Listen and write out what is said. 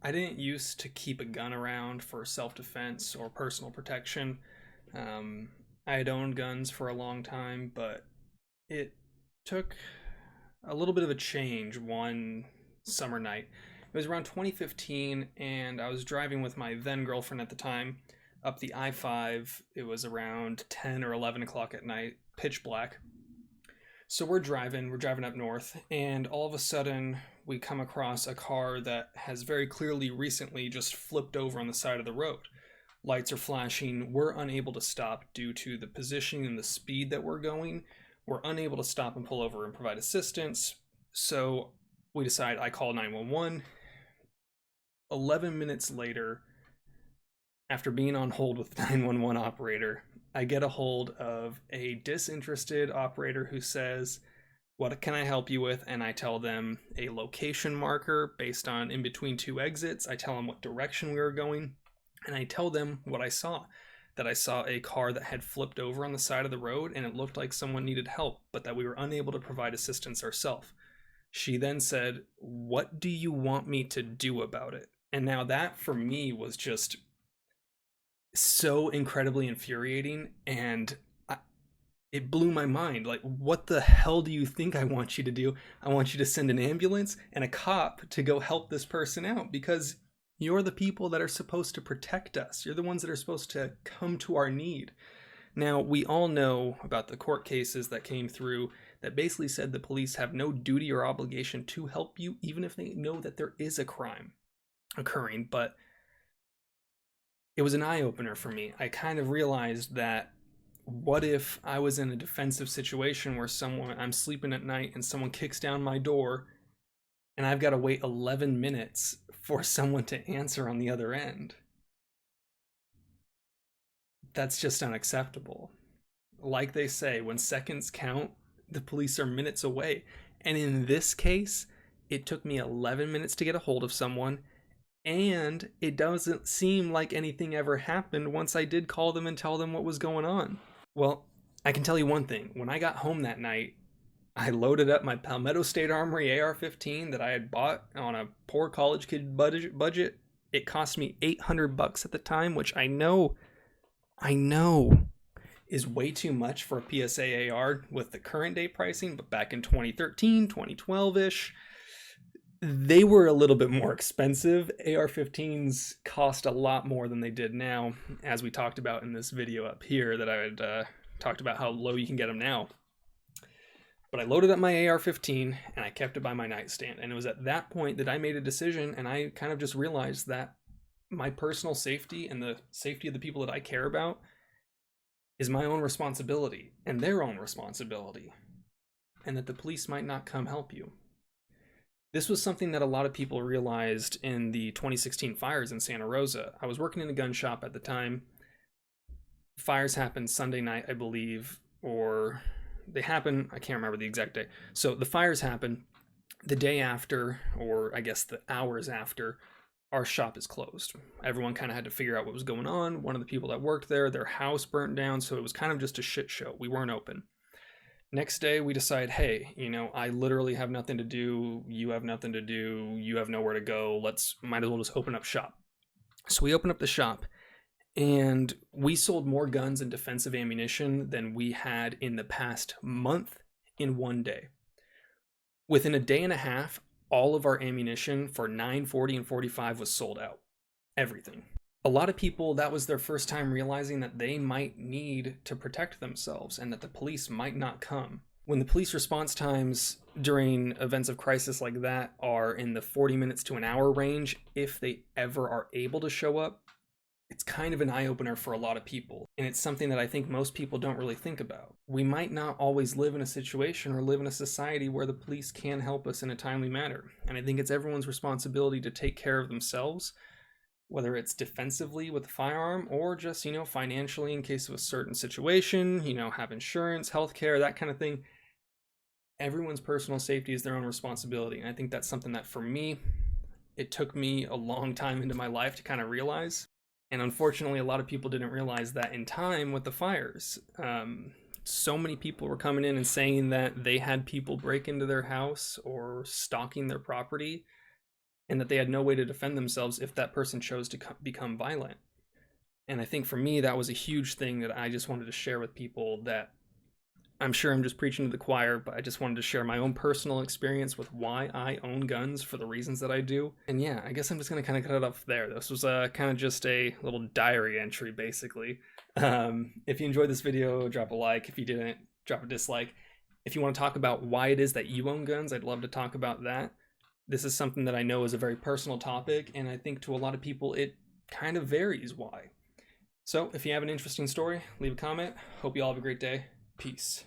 I didn't used to keep a gun around for self-defense or personal protection. Um, I had owned guns for a long time, but it took a little bit of a change one summer night. It was around 2015, and I was driving with my then girlfriend at the time up the I-5. It was around 10 or 11 o'clock at night, pitch black. So we're driving up north, and all of a sudden we come across a car that has very clearly recently just flipped over on the side of the road. Lights are flashing. We're unable to stop due to the positioning and the speed that we're going. We're unable to stop and pull over and provide assistance. So we decide I call 911. 11 minutes later, after being on hold with the 911 operator, I get a hold of a disinterested operator who says, "What can I help you with?" And I tell them a location marker based on in between two exits. I tell them what direction we were going, and I tell them what I saw. That I saw a car that had flipped over on the side of the road and it looked like someone needed help, but that we were unable to provide assistance ourselves. She then said, "What do you want me to do about it?" And now that for me was just so incredibly infuriating, and it blew my mind. Like, what the hell do you think I want you to do? I want you to send an ambulance and a cop to go help this person out, because you're the people that are supposed to protect us. You're the ones that are supposed to come to our need. Now, we all know about the court cases that came through that basically said the police have no duty or obligation to help you, even if they know that there is a crime occurring. But it was an eye-opener for me. I kind of realized that what if I was in a defensive situation where I'm sleeping at night and someone kicks down my door and I've got to wait 11 minutes for someone to answer on the other end? That's just unacceptable. Like they say, when seconds count, the police are minutes away. And in this case, it took me 11 minutes to get a hold of someone, and it doesn't seem like anything ever happened once I did call them and tell them what was going on. Well, I can tell you one thing. When I got home that night, I loaded up my Palmetto State Armory AR-15 that I had bought on a poor college kid budget. It cost me $800 at the time, which I know is way too much for a PSA AR with the current day pricing, but back in 2013, 2012-ish, they were a little bit more expensive. AR-15s cost a lot more than they did now, as we talked about in this video up here that I had talked about how low you can get them now. But I loaded up my AR-15 and I kept it by my nightstand. And it was at that point that I made a decision, and I kind of just realized that my personal safety and the safety of the people that I care about is my own responsibility and their own responsibility, and that the police might not come help you. This was something that a lot of people realized in the 2016 fires in Santa Rosa. I was working in a gun shop at the time. Fires happened Sunday night, I believe, or they happened, I can't remember the exact day. So the fires happened the day after, or I guess the hours after, our shop is closed. Everyone kind of had to figure out what was going on. One of the people that worked there, their house burnt down, so it was kind of just a shit show. We weren't open. Next day, we decide, hey, I literally have nothing to do. You have nothing to do. You have nowhere to go. Might as well just open up shop. So we open up the shop, and we sold more guns and defensive ammunition than we had in the past month in one day. Within a day and a half, all of our ammunition for 940 and 45 was sold out. Everything. A lot of people, that was their first time realizing that they might need to protect themselves and that the police might not come. When the police response times during events of crisis like that are in the 40 minutes to an hour range, if they ever are able to show up, it's kind of an eye-opener for a lot of people. And it's something that I think most people don't really think about. We might not always live in a situation or live in a society where the police can help us in a timely manner. And I think it's everyone's responsibility to take care of themselves, whether it's defensively with a firearm or just, financially in case of a certain situation, have insurance, healthcare, that kind of thing. Everyone's personal safety is their own responsibility. And I think that's something that for me, it took me a long time into my life to kind of realize. And unfortunately, a lot of people didn't realize that in time with the fires. So many people were coming in and saying that they had people break into their house or stalking their property. and that they had no way to defend themselves if that person chose to become violent. And I think for me, that was a huge thing that I just wanted to share with people, that I'm sure I'm just preaching to the choir, but I just wanted to share my own personal experience with why I own guns for the reasons that I do. And yeah, I guess I'm just going to kind of cut it off there. This was kind of just a little diary entry, basically. If you enjoyed this video, drop a like. If you didn't, drop a dislike. If you want to talk about why it is that you own guns, I'd love to talk about that. This is something that I know is a very personal topic, and I think to a lot of people it kind of varies why. So if you have an interesting story, leave a comment. Hope you all have a great day. Peace.